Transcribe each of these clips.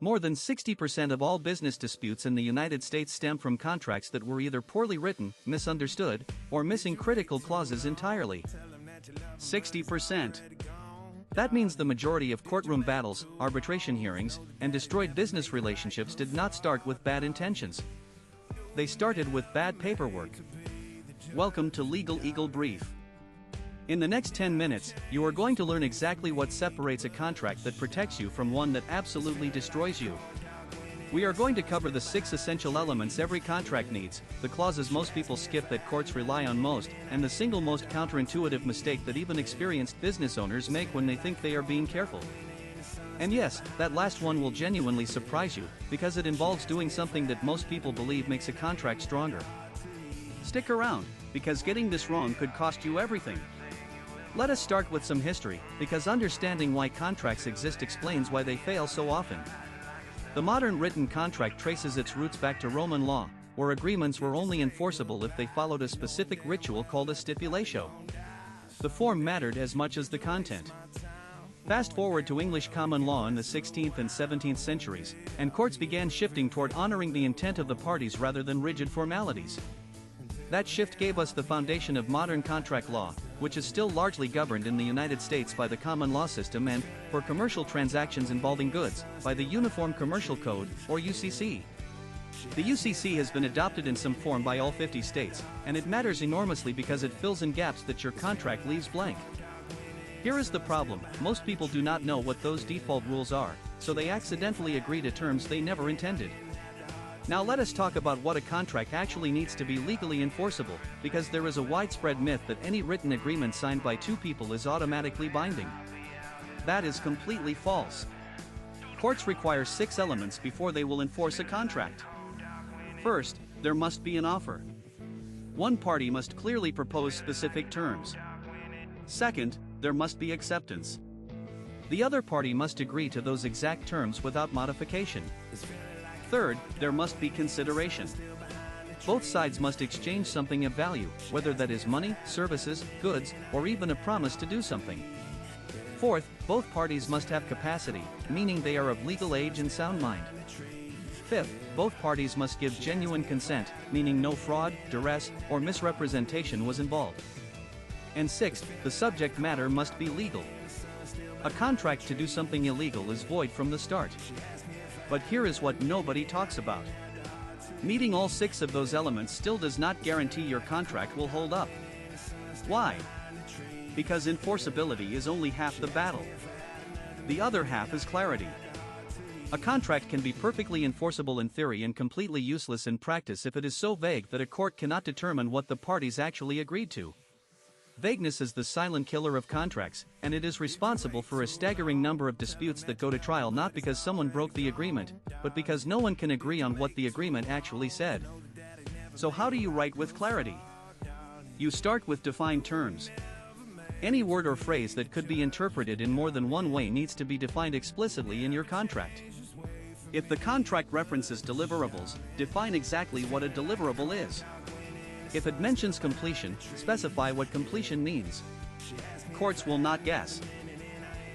More than 60% of all business disputes in the United States stem from contracts that were either poorly written, misunderstood, or missing critical clauses entirely. 60%. That means the majority of courtroom battles, arbitration hearings, and destroyed business relationships did not start with bad intentions. They started with bad paperwork. Welcome to Legal Eagle Brief. In the next 10 minutes, you are going to learn exactly what separates a contract that protects you from one that absolutely destroys you. We are going to cover the 6 essential elements every contract needs, the clauses most people skip that courts rely on most, and the single most counterintuitive mistake that even experienced business owners make when they think they are being careful. And yes, that last one will genuinely surprise you, because it involves doing something that most people believe makes a contract stronger. Stick around, because getting this wrong could cost you everything. Let us start with some history, because understanding why contracts exist explains why they fail so often. The modern written contract traces its roots back to Roman law, where agreements were only enforceable if they followed a specific ritual called a stipulatio. The form mattered as much as the content. Fast forward to English common law in the 16th and 17th centuries, and courts began shifting toward honoring the intent of the parties rather than rigid formalities. That shift gave us the foundation of modern contract law, which is still largely governed in the United States by the common law system and, for commercial transactions involving goods, by the Uniform Commercial Code, or UCC. The UCC has been adopted in some form by all 50 states, and it matters enormously because it fills in gaps that your contract leaves blank. Here is the problem: most people do not know what those default rules are, so they accidentally agree to terms they never intended. Now let us talk about what a contract actually needs to be legally enforceable, because there is a widespread myth that any written agreement signed by two people is automatically binding. That is completely false. Courts require 6 elements before they will enforce a contract. First, there must be an offer. One party must clearly propose specific terms. Second, there must be acceptance. The other party must agree to those exact terms without modification. Third, there must be consideration. Both sides must exchange something of value, whether that is money, services, goods, or even a promise to do something. Fourth, both parties must have capacity, meaning they are of legal age and sound mind. Fifth, both parties must give genuine consent, meaning no fraud, duress, or misrepresentation was involved. And sixth, the subject matter must be legal. A contract to do something illegal is void from the start. But here is what nobody talks about. Meeting all 6 of those elements still does not guarantee your contract will hold up. Why? Because enforceability is only half the battle. The other half is clarity. A contract can be perfectly enforceable in theory and completely useless in practice if it is so vague that a court cannot determine what the parties actually agreed to. Vagueness is the silent killer of contracts, and it is responsible for a staggering number of disputes that go to trial not because someone broke the agreement, but because no one can agree on what the agreement actually said. So how do you write with clarity? You start with defined terms. Any word or phrase that could be interpreted in more than one way needs to be defined explicitly in your contract. If the contract references deliverables, define exactly what a deliverable is. If it mentions completion, specify what completion means. Courts will not guess.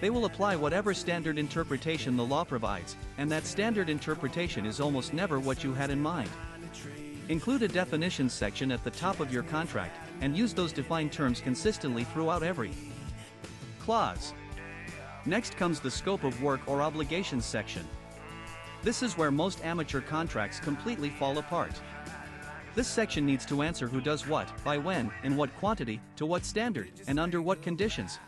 They will apply whatever standard interpretation the law provides, and that standard interpretation is almost never what you had in mind. Include a definitions section at the top of your contract, and use those defined terms consistently throughout every clause. Next comes the scope of work or obligations section. This is where most amateur contracts completely fall apart. This section needs to answer who does what, by when, in what quantity, to what standard, and under what conditions.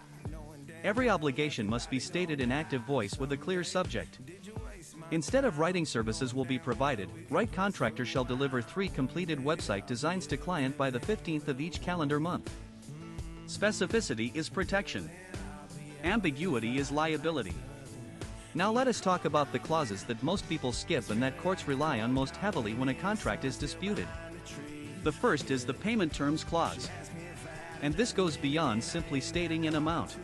Every obligation must be stated in active voice with a clear subject. Instead of writing services will be provided, right contractor shall deliver 3 completed website designs to client by the 15th of each calendar month. Specificity is protection. Ambiguity is liability. Now let us talk about the clauses that most people skip and that courts rely on most heavily when a contract is disputed. The first is the payment terms clause. And this goes beyond simply stating an amount.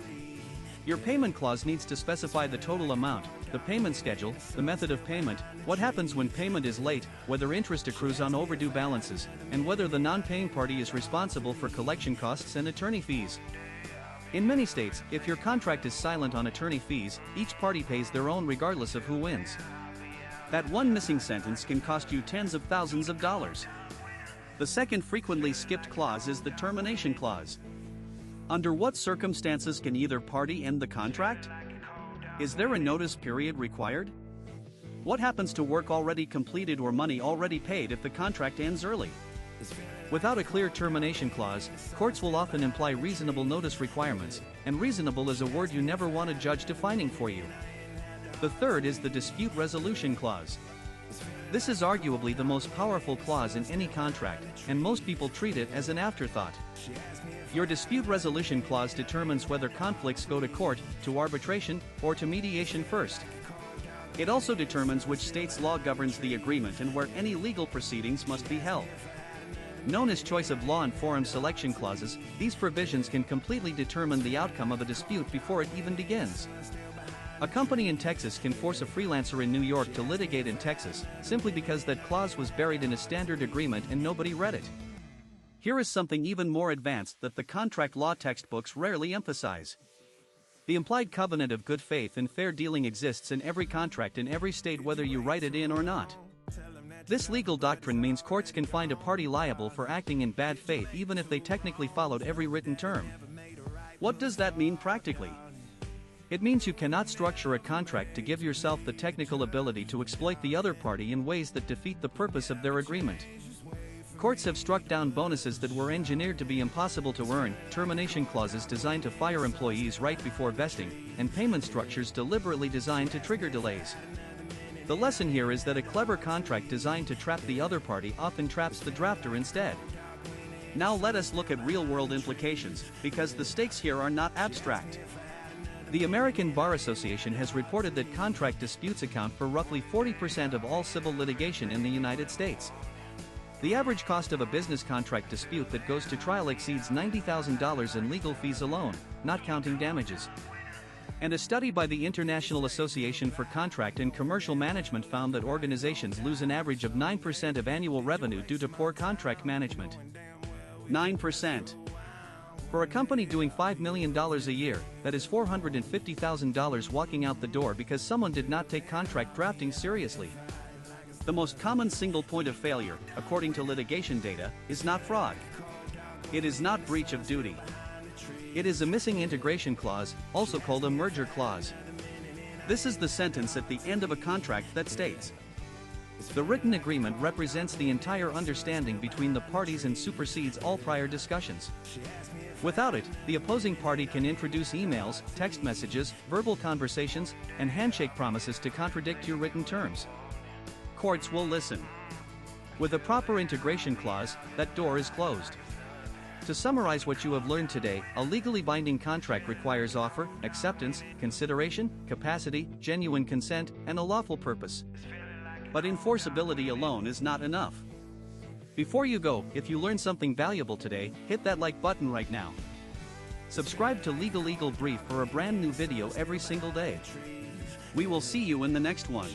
Your payment clause needs to specify the total amount, the payment schedule, the method of payment, what happens when payment is late, whether interest accrues on overdue balances, and whether the non-paying party is responsible for collection costs and attorney fees. In many states, if your contract is silent on attorney fees, each party pays their own regardless of who wins. That one missing sentence can cost you tens of thousands of dollars. The second frequently skipped clause is the termination clause. Under what circumstances can either party end the contract? Is there a notice period required? What happens to work already completed or money already paid if the contract ends early? Without a clear termination clause, courts will often imply reasonable notice requirements, and reasonable is a word you never want a judge defining for you. The third is the dispute resolution clause. This is arguably the most powerful clause in any contract, and most people treat it as an afterthought. Your dispute resolution clause determines whether conflicts go to court, to arbitration, or to mediation first. It also determines which state's law governs the agreement and where any legal proceedings must be held. Known as choice of law and forum selection clauses, these provisions can completely determine the outcome of a dispute before it even begins. A company in Texas can force a freelancer in New York to litigate in Texas, simply because that clause was buried in a standard agreement and nobody read it. Here is something even more advanced that the contract law textbooks rarely emphasize. The implied covenant of good faith and fair dealing exists in every contract in every state whether you write it in or not. This legal doctrine means courts can find a party liable for acting in bad faith even if they technically followed every written term. What does that mean practically? It means you cannot structure a contract to give yourself the technical ability to exploit the other party in ways that defeat the purpose of their agreement. Courts have struck down bonuses that were engineered to be impossible to earn, termination clauses designed to fire employees right before vesting, and payment structures deliberately designed to trigger delays. The lesson here is that a clever contract designed to trap the other party often traps the drafter instead. Now let us look at real-world implications, because the stakes here are not abstract. The American Bar Association has reported that contract disputes account for roughly 40% of all civil litigation in the United States. The average cost of a business contract dispute that goes to trial exceeds $90,000 in legal fees alone, not counting damages. And a study by the International Association for Contract and Commercial Management found that organizations lose an average of 9% of annual revenue due to poor contract management. 9%. For a company doing $5 million a year, that is $450,000 walking out the door because someone did not take contract drafting seriously. The most common single point of failure, according to litigation data, is not fraud. It is not breach of duty. It is a missing integration clause, also called a merger clause. This is the sentence at the end of a contract that states, "The written agreement represents the entire understanding between the parties and supersedes all prior discussions." Without it, the opposing party can introduce emails, text messages, verbal conversations, and handshake promises to contradict your written terms. Courts will listen. With a proper integration clause, that door is closed. To summarize what you have learned today, a legally binding contract requires offer, acceptance, consideration, capacity, genuine consent, and a lawful purpose. But enforceability alone is not enough. Before you go, if you learned something valuable today, hit that like button right now. Subscribe to Legal Eagle Brief for a brand new video every single day. We will see you in the next one.